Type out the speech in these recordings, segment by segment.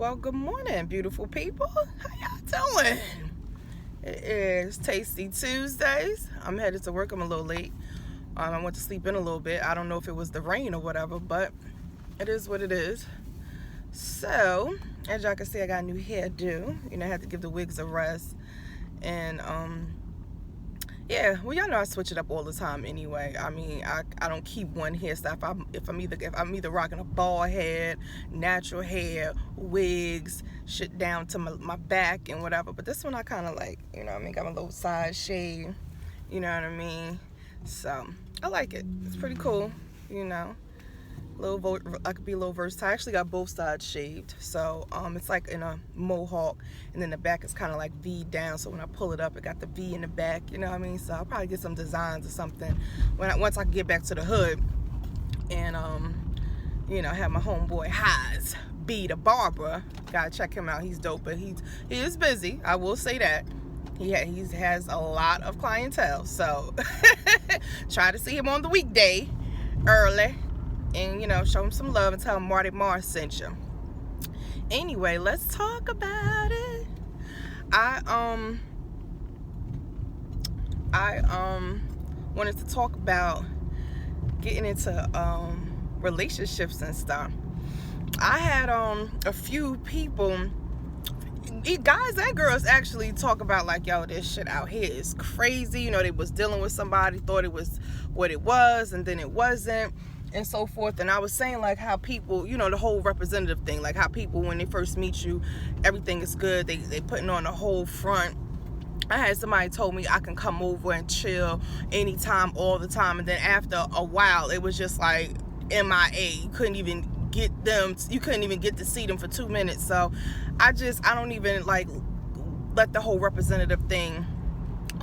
Well, good morning, beautiful people. How y'all doing? It is Tasty Tuesdays. I'm headed to work. I'm a little late. I went to sleep in a little bit. I don't know if it was the rain or whatever, but it is what it is. So, as y'all can see, I got a new hairdo. I had to give the wigs a rest. And, yeah, well, y'all know I switch it up all the time anyway. I mean, I don't keep one hairstyle. If I'm either rocking a bald head, natural hair, wigs, shit down to my back and whatever. But this one I kind of like, got my little side shade, you know what I mean? So I like it. It's pretty cool, I could be a little versatile. I actually got both sides shaved, so it's like in a mohawk, and then the back is kind of like V down. So when I pull it up, it got the V in the back. You know what I mean? So I'll probably get some designs or something once I get back to the hood, and have my homeboy Haas B the barber. Gotta check him out. He's dope, but he is busy. I will say that. He has a lot of clientele, so try to see him on the weekday early. And show him some love and tell him Marty Mars sent you. Anyway, let's talk about it. I wanted to talk about getting into relationships and stuff. I had a few people, guys and girls, actually talk about like, yo, this shit out here is crazy. They was dealing with somebody, thought it was what it was, and then it wasn't, and so forth. And I was saying like how people, the whole representative thing, like how people, when they first meet you, everything is good, they putting on the whole front. I had somebody told me I can come over and chill anytime, all the time, and then after a while it was just like MIA. You couldn't even get to see them for 2 minutes. So I don't even like let the whole representative thing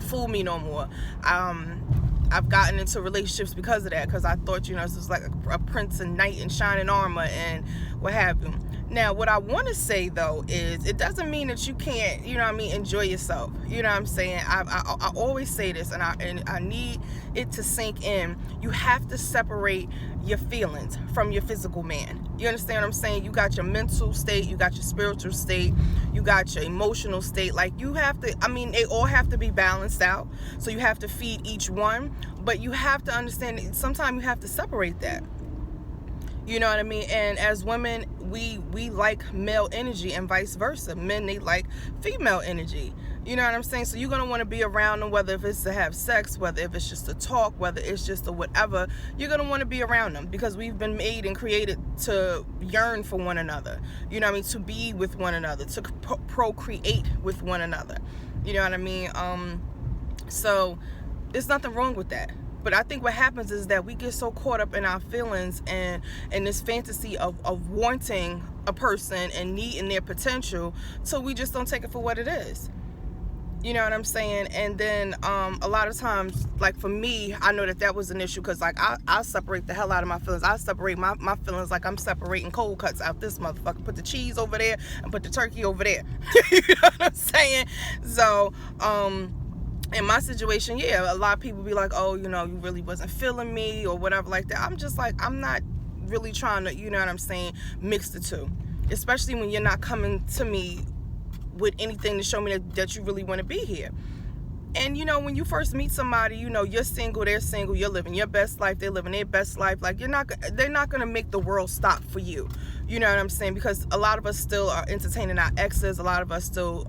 fool me no more. I've gotten into relationships because of that, because I thought, this was like a prince and knight in shining armor and what have you. Now, what I want to say, though, is it doesn't mean that you can't, enjoy yourself. You know what I'm saying? I always say this, and I need it to sink in. You have to separate your feelings from your physical man. You understand what I'm saying? You got your mental state, you got your spiritual state, you got your emotional state. Like, you have to, they all have to be balanced out. So you have to feed each one, but you have to understand that sometimes you have to separate that. You know what I mean? And as women, we like male energy and vice versa. Men, they like female energy. You know what I'm saying? So you're going to want to be around them, whether if it's to have sex, whether if it's just to talk, whether it's just to whatever. You're going to want to be around them, because we've been made and created to yearn for one another. You know what I mean? To be with one another, to procreate with one another. You know what I mean? So there's nothing wrong with that. But I think what happens is that we get so caught up in our feelings and this fantasy of wanting a person and needing their potential, so we just don't take it for what it is. You know what I'm saying? And then a lot of times, like for me, I know that was an issue, because like I separate the hell out of my feelings. I separate my feelings like I'm separating cold cuts out this motherfucker. Put the cheese over there and put the turkey over there. You know what I'm saying? So in my situation, yeah, a lot of people be like, oh, you really wasn't feeling me or whatever like that. I'm just like, I'm not really trying to, you know what I'm saying, mix the two. Especially when you're not coming to me with anything to show me that you really want to be here. And, when you first meet somebody, you're single, they're single, you're living your best life, they're living their best life. Like, they're not going to make the world stop for you. You know what I'm saying? Because a lot of us still are entertaining our exes. A lot of us still,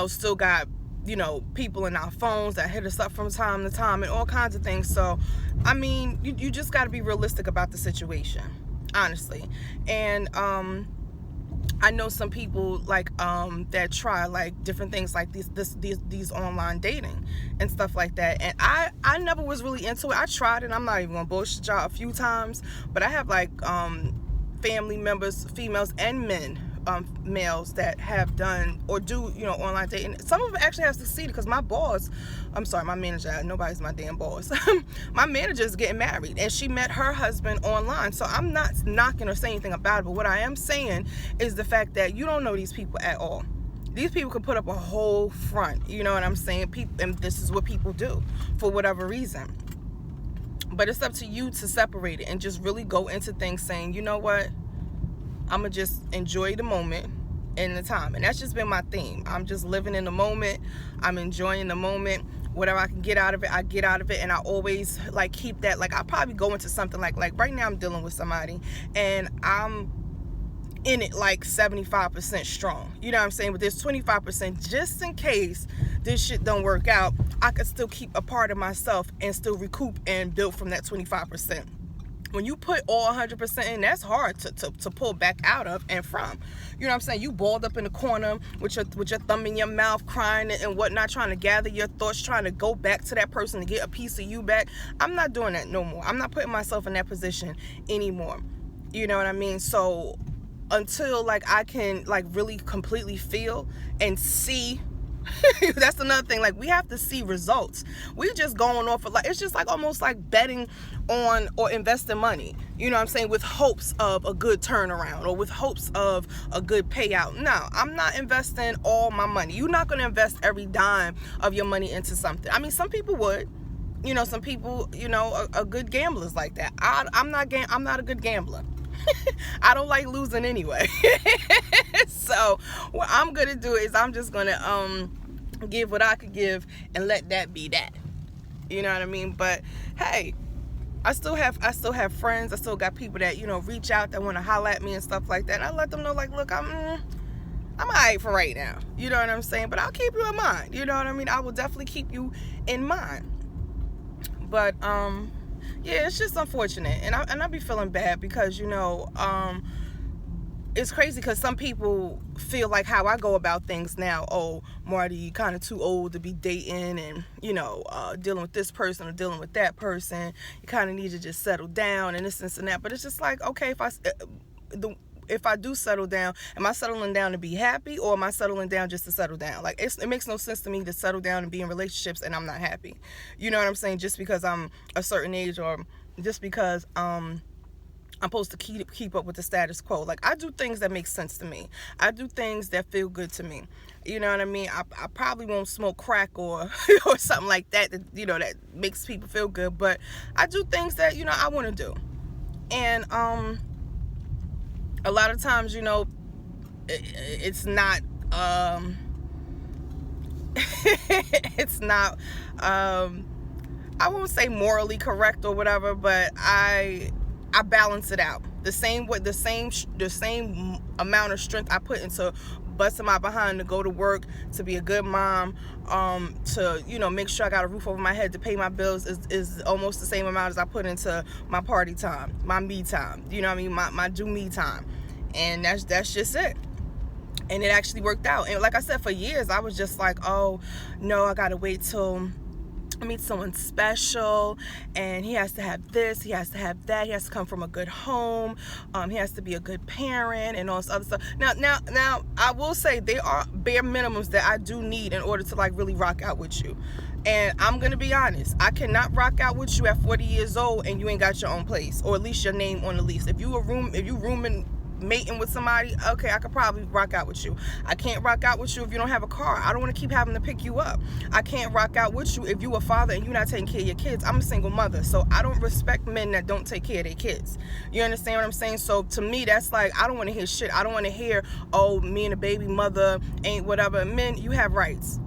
still got, people in our phones that hit us up from time to time and all kinds of things. So, you just got to be realistic about the situation, honestly. And I know some people like that try like different things like these online dating and stuff like that. And I never was really into it. I tried it. I'm not even gonna bullshit y'all, a few times, but I have like family members, females and men, males that have done or do online dating. Some of them actually have succeeded, because my manager, nobody's my damn boss. My manager is getting married, and she met her husband online. So I'm not knocking or saying anything about it, but what I am saying is the fact that you don't know these people at all. These people can put up a whole front, you know what I'm saying? And this is what people do for whatever reason. But it's up to you to separate it and just really go into things saying, you know what? I'm gonna just enjoy the moment and the time. And that's just been my theme. I'm just living in the moment. I'm enjoying the moment. Whatever I can get out of it, I get out of it. And I always like keep that, like I'll probably go into something like right now I'm dealing with somebody and I'm in it like 75% strong, you know what I'm saying? But there's 25% just in case this shit don't work out. I could still keep a part of myself and still recoup and build from that 25%. When you put all 100% in, that's hard to pull back out of and from. You know what I'm saying? You balled up in the corner with your thumb in your mouth, crying and whatnot, trying to gather your thoughts, trying to go back to that person to get a piece of you back. I'm not doing that no more. I'm not putting myself in that position anymore. You know what I mean? So until like I can like really completely feel and see, that's another thing, like we have to see results. We just going off of like, it's just like almost like betting on or investing money, you know what I'm saying, with hopes of a good turnaround or with hopes of a good payout. No, I'm not investing all my money. You're not going to invest every dime of your money into something. I mean, some people would, you know, some people, you know, are good gamblers like that. I'm not a good gambler. I don't like losing anyway. So what I'm gonna do is I'm just gonna give what I could give and let that be that. You know what I mean? But hey, I still have friends. I still got people that, you know, reach out, that want to holler at me and stuff like that. And I let them know, like, look, I'm alright for right now. You know what I'm saying? But I'll keep you in mind. You know what I mean? I will definitely keep you in mind. But yeah, it's just unfortunate, and I be feeling bad because, you know, it's crazy because some people feel like how I go about things now. Oh, Marty, you kind of too old to be dating and, you know, dealing with this person or dealing with that person. You kind of need to just settle down and this and that. But it's just like, okay, if I do settle down, am I settling down to be happy, or am I settling down just to settle down? Like, it makes no sense to me to settle down and be in relationships and I'm not happy. You know what I'm saying? Just because I'm a certain age, or just because I'm supposed to keep up with the status quo. Like, I do things that make sense to me. I do things that feel good to me. You know what I mean? I probably won't smoke crack or or something like that, you know, that makes people feel good. But I do things that, you know, I want to do. And a lot of times, you know, it's not it's not I won't say morally correct or whatever, but I balance it out the same amount of strength I put into busting my behind to go to work, to be a good mom, to, you know, make sure I got a roof over my head, to pay my bills, is almost the same amount as I put into my party time, my me time, you know what I mean, my do me time. And that's just it. And it actually worked out. And like I said, for years I was just like, oh no, I gotta wait till I meet someone special, and he has to have this, he has to have that, he has to come from a good home, he has to be a good parent, and all this other stuff. Now I will say there are bare minimums that I do need in order to like really rock out with you. And I'm gonna be honest, I cannot rock out with you at 40 years old and you ain't got your own place, or at least your name on the lease. If you rooming mating with somebody, okay, I could probably rock out with you. I can't rock out with you if you don't have a car. I don't want to keep having to pick you up. I can't rock out with you if you a father and you're not taking care of your kids. I'm a single mother, so I don't respect men that don't take care of their kids. You understand what I'm saying? So to me, that's like, I don't want to hear shit. I don't want to hear, oh, me and a baby mother ain't whatever. Men, you have rights,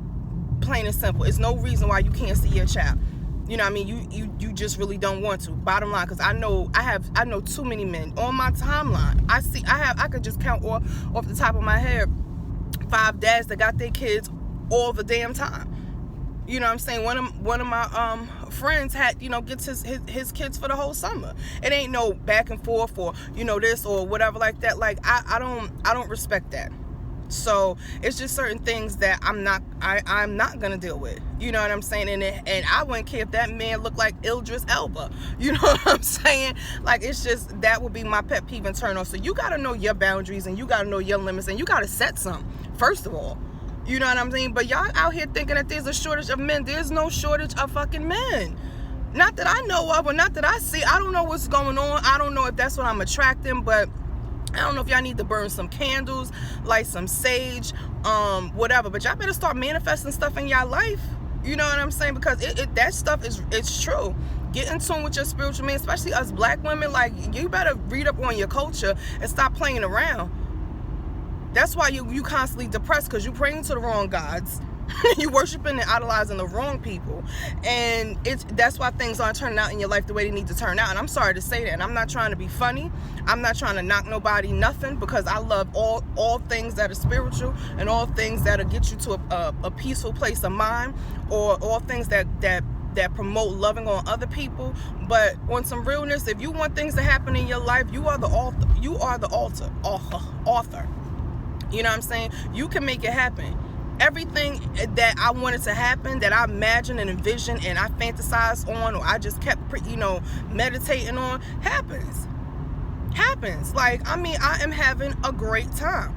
plain and simple. It's no reason why you can't see your child. You know what I mean? You just really don't want to. Bottom line, because I know too many men on my timeline. I could just count off the top of my head 5 dads that got their kids all the damn time. You know what I'm saying? One of my friends had, you know, gets his kids for the whole summer. It ain't no back and forth or, you know, this or whatever like that. Like I don't respect that. So it's just certain things that I'm not gonna deal with. You know what I'm saying? And I wouldn't care if that man looked like Idris Elba. You know what I'm saying? Like, it's just, that would be my pet peeve and turn off. So you gotta know your boundaries and you gotta know your limits and you gotta set some, first of all. You know what I'm saying? But y'all out here thinking that there's a shortage of men. There's no shortage of fucking men. Not that I know of, or not that I see. I don't know what's going on. I don't know if that's what I'm attracting, but I don't know if y'all need to burn some candles, light some sage, whatever. But y'all better start manifesting stuff in y'all life. You know what I'm saying? Because that stuff it's true. Get in tune with your spiritual man, especially us black women. Like, you better read up on your culture and stop playing around. That's why you constantly depressed, because you praying to the wrong gods. You worshiping and idolizing the wrong people, and that's why things aren't turning out in your life the way they need to turn out. And I'm sorry to say that, and I'm not trying to be funny. I'm not trying to knock nobody nothing, because I love all things that are spiritual, and all things that'll get you to a peaceful place of mind, or all things that promote loving on other people. But on some realness, if you want things to happen in your life, you are the author. You are the author. You know what I'm saying? You can make it happen. Everything that I wanted to happen, that I imagined and envisioned and I fantasized on, or I just kept meditating on, happens. Like, I mean, I am having a great time.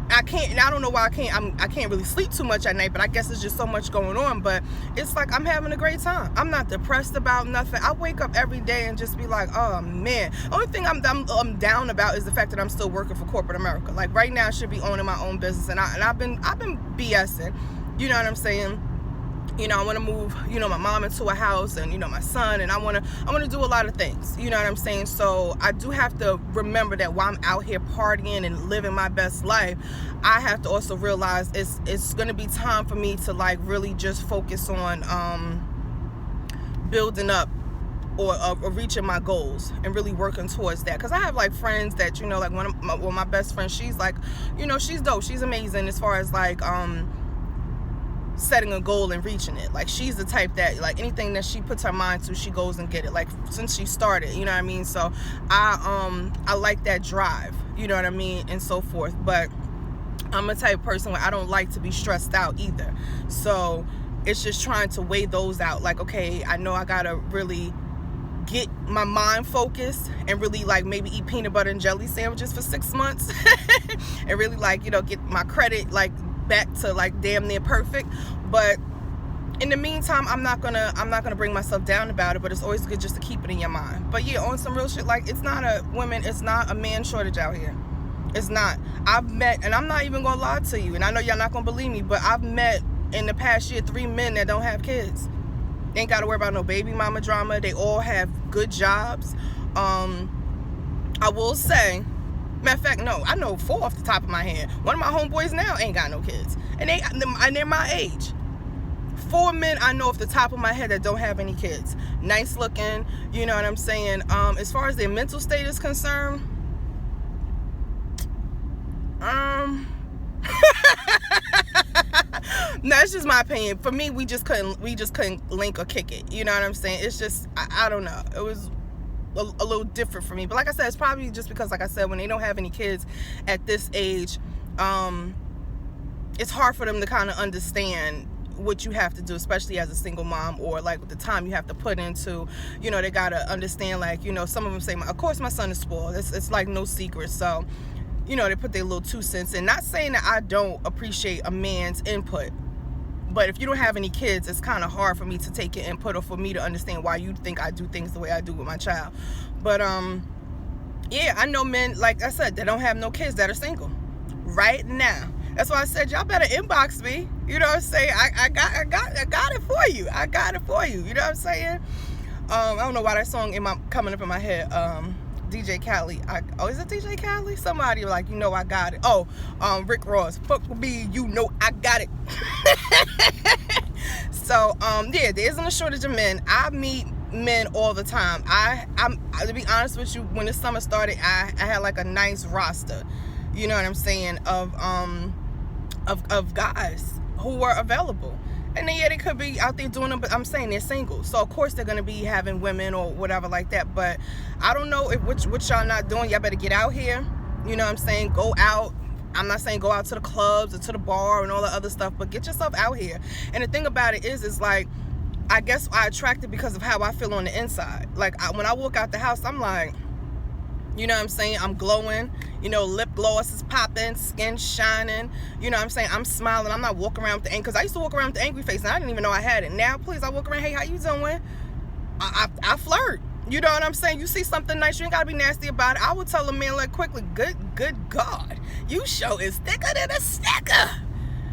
I don't know why I can't really sleep too much at night, but I guess it's just so much going on. But it's like, I'm having a great time. I'm not depressed about nothing. I wake up every day and just be like, oh man. Only thing I'm down about is the fact that I'm still working for corporate America. Like, right now I should be owning my own business, and I've been BSing. You know what I'm saying? You know, I want to move, my mom into a house, and, my son, and I want to do a lot of things. You know what I'm saying? So I do have to remember that while I'm out here partying and living my best life, I have to also realize it's going to be time for me to, like, really just focus on building up or reaching my goals and really working towards that. Because I have, like, friends that, like, one of my best friends, she's like, she's dope. She's amazing as far as, like, setting a goal and reaching it. Like, she's the type that, like, anything that she puts her mind to, she goes and get it, like, since she started, you know what I mean? So I like that drive, you know what I mean, and so forth. But I'm a type of person where I don't like to be stressed out either. So it's just trying to weigh those out. Like, okay, I know I gotta really get my mind focused and really, like, maybe eat peanut butter and jelly sandwiches for 6 months and really, like, get my credit, like, back to, like, damn near perfect. But in the meantime, I'm not gonna bring myself down about it. But it's always good just to keep it in your mind. But yeah, on some real shit, like, it's not a man shortage out here. It's not. I've met, and I'm not even gonna lie to you, and I know y'all not gonna believe me, but I've met in the past year 3 men that don't have kids. They ain't gotta worry about no baby mama drama. They all have good jobs. I will say, matter of fact, no, I know 4 off the top of my head. One of my homeboys now ain't got no kids, and they're my age. 4 men I know off the top of my head that don't have any kids. Nice looking, you know what I'm saying? As far as their mental state is concerned, no, it's just my opinion. For me, we just couldn't link or kick it. You know what I'm saying? It's just, I don't know. It was a little different for me. But like I said, it's probably just because, like I said, when they don't have any kids at this age, it's hard for them to kind of understand what you have to do, especially as a single mom, or like the time you have to put into, they gotta understand, like, some of them say, of course my son is spoiled. It's like no secret. So, they put their little 2 cents in. Not saying that I don't appreciate a man's input, but if you don't have any kids, it's kind of hard for me to take your input, or for me to understand why you think I do things the way I do with my child. But yeah, I know men, like I said, that don't have no kids that are single right now. That's why I said, y'all better inbox me. You know what I'm saying? I got it for you. I got it for you. You know what I'm saying? I don't know why that song coming up in my head. DJ Khaled. Is it DJ Khaled? Somebody like, I got it. Oh, Rick Ross. Fuck with me, I got it. So, yeah, there isn't a shortage of men. I meet men all the time. I'm to be honest with you, when the summer started, I had like a nice roster. You know what I'm saying? Of guys who were available. And then, yeah, they could be out there doing them, but I'm saying they're single. So, of course, they're going to be having women or whatever like that. But I don't know what y'all not doing. Y'all better get out here. You know what I'm saying? Go out. I'm not saying go out to the clubs or to the bar and all the other stuff, but get yourself out here. And the thing about it is like, I guess I attracted because of how I feel on the inside. Like, when I walk out the house, I'm like, you know what I'm saying? I'm glowing, lip gloss is popping, skin shining, you know what I'm saying? I'm smiling. I'm not walking around with the angry, because I used to walk around with the angry face and I didn't even know I had it. Now, please, I walk around, hey, how you doing? I flirt. You know what I'm saying? You see something nice, you ain't gotta be nasty about it. I would tell a man like quickly, good God, you show is thicker than a sticker.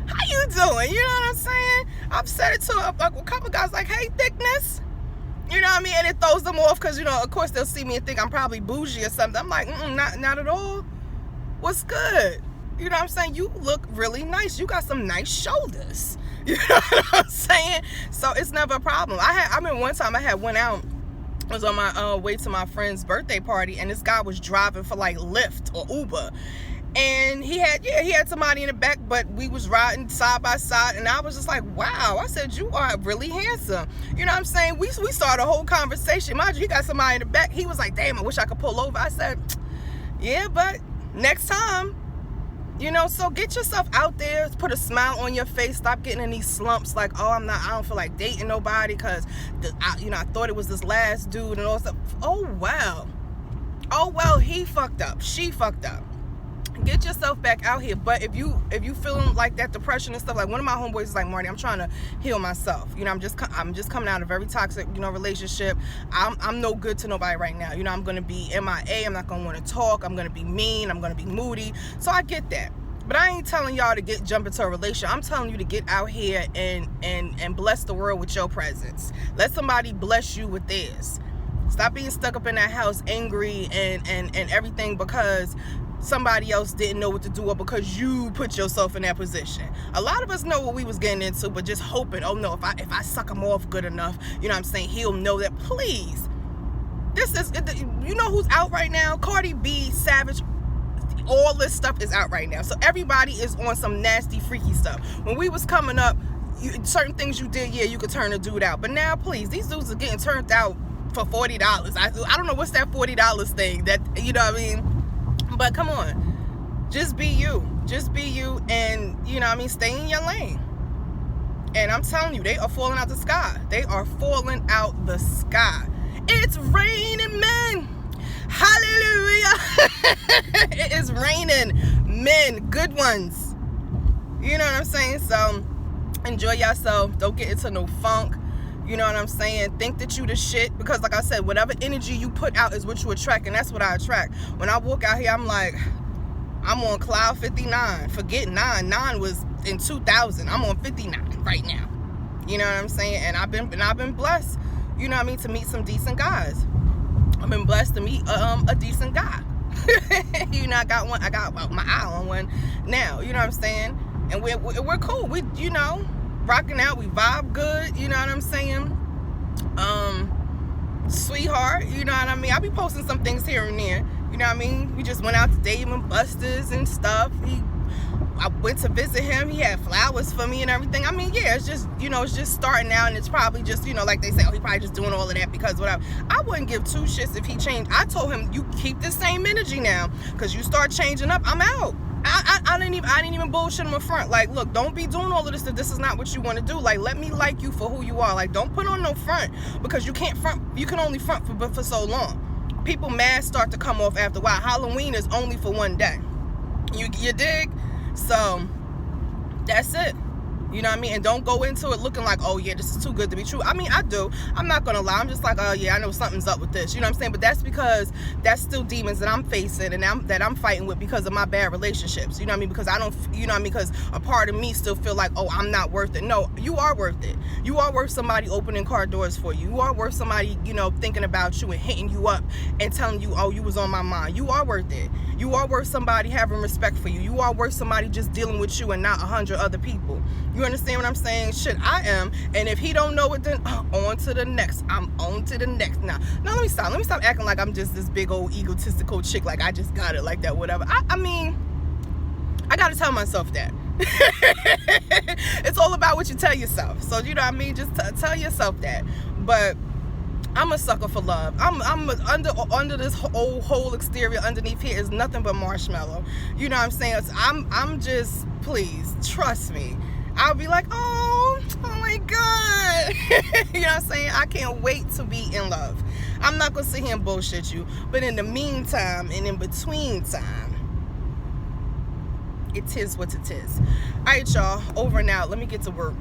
how you doing? You know what I'm saying? I've said it to a couple guys like, hey, thickness. You know what I mean? And it throws them off because, you know, of course they'll see me and think I'm probably bougie or something. I'm like, not at all. What's good? You know what I'm saying? You look really nice. You got some nice shoulders. You know what I'm saying? So it's never a problem. I mean, one time I went out. I was on my way to my friend's birthday party, and this guy was driving for like Lyft or Uber. And he had somebody in the back, but we was riding side by side, and I was just like, wow. I said, you are really handsome. You know what I'm saying? We started a whole conversation. Mind you, he got somebody in the back. He was like, damn, I wish I could pull over. I said, yeah, but next time. You know, so get yourself out there, put a smile on your face, stop getting in these slumps like, oh, I don't feel like dating nobody because, I thought it was this last dude and all stuff. Oh, well, he fucked up. She fucked up. Get yourself back out here. But if you feeling like that depression and stuff, like one of my homeboys is like, Marty, I'm trying to heal myself. You know, I'm just coming out of a very toxic, relationship. I'm no good to nobody right now. You know, I'm gonna be MIA. I'm not gonna want to talk. I'm gonna be mean. I'm gonna be moody. So I get that. But I ain't telling y'all to jump into a relationship. I'm telling you to get out here and bless the world with your presence. Let somebody bless you with theirs. Stop being stuck up in that house angry and everything because somebody else didn't know what to do or because you put yourself in that position. A lot of us know what we was getting into, but just hoping, oh no, if I suck him off good enough, you know what I'm saying, he'll know that. Please. You know who's out right now? Cardi B, Savage. All this stuff is out right now. So everybody is on some nasty, freaky stuff. When we was coming up, certain things you did, yeah, you could turn a dude out. But now, please, these dudes are getting turned out for $40. I don't know what's that $40 thing that, you know what I mean? But come on, just be you, and you know what I mean, stay in your lane. And I'm telling you, they are falling out the sky. It's raining men. Hallelujah. It is raining men, good ones. You know what I'm saying? So enjoy yourself. Don't get into no funk. You know what I'm saying? Think that you the shit, because like I said, whatever energy you put out is what you attract, and that's what I attract. When I walk out here, I'm like, I'm on cloud 59. Forget 9. 9 was in 2000. I'm on 59 right now. You know what I'm saying? And I've been blessed, you know what I mean, to meet some decent guys. I've been blessed to meet a decent guy. You know, I got my eye on one now, you know what I'm saying? And we're cool. We, you know, rocking out, we vibe good, you know what I'm saying? Sweetheart, you know what I mean? I be posting some things here and there, you know what I mean? We just went out to Dave and Buster's and stuff. I went to visit him. He had flowers for me and everything. I mean, yeah, it's just, you know, it's just starting out, and it's probably just, you know, like they say, oh, he probably just doing all of that because whatever. I wouldn't give two shits if he changed. I told him, you keep the same energy now, because you start changing up, I'm out. I didn't even bullshit him in front. Like, look, don't be doing all of this if this is not what you want to do. Like, let me like you for who you are. Like, don't put on no front, because you can't front. You can only front for so long. People masks start to come off after a while. Halloween is only for one day. You dig? So that's it. You know what I mean? And don't go into it looking like, oh yeah, this is too good to be true. I mean, I do. I'm not gonna lie. I'm just like, oh yeah, I know something's up with this. You know what I'm saying? But that's because that's still demons that I'm facing and that I'm fighting with because of my bad relationships. You know what I mean? Because I don't, you know what I mean? Because a part of me still feel like, oh, I'm not worth it. No, you are worth it. You are worth somebody opening car doors for you. You are worth somebody, you know, thinking about you and hitting you up and telling you, oh, you was on my mind. You are worth it. You are worth somebody having respect for you. You are worth somebody just dealing with you and not 100 other people. You understand what I'm saying? Shit, I am. And if he don't know it, then on to the next. I'm on to the next. Now, let me stop. Let me stop acting like I'm just this big old egotistical chick. Like I just got it like that, whatever. I mean, I got to tell myself that. It's all about what you tell yourself. So, you know what I mean? Just tell yourself that. But I'm a sucker for love. I'm under this whole exterior underneath here is nothing but marshmallow. You know what I'm saying? So I'm just, please trust me. I'll be like, oh my God. You know what I'm saying? I can't wait to be in love. I'm not gonna sit here and bullshit you, but in the meantime and in between time, it is what it is. All right, y'all, over and out. Let me get to work.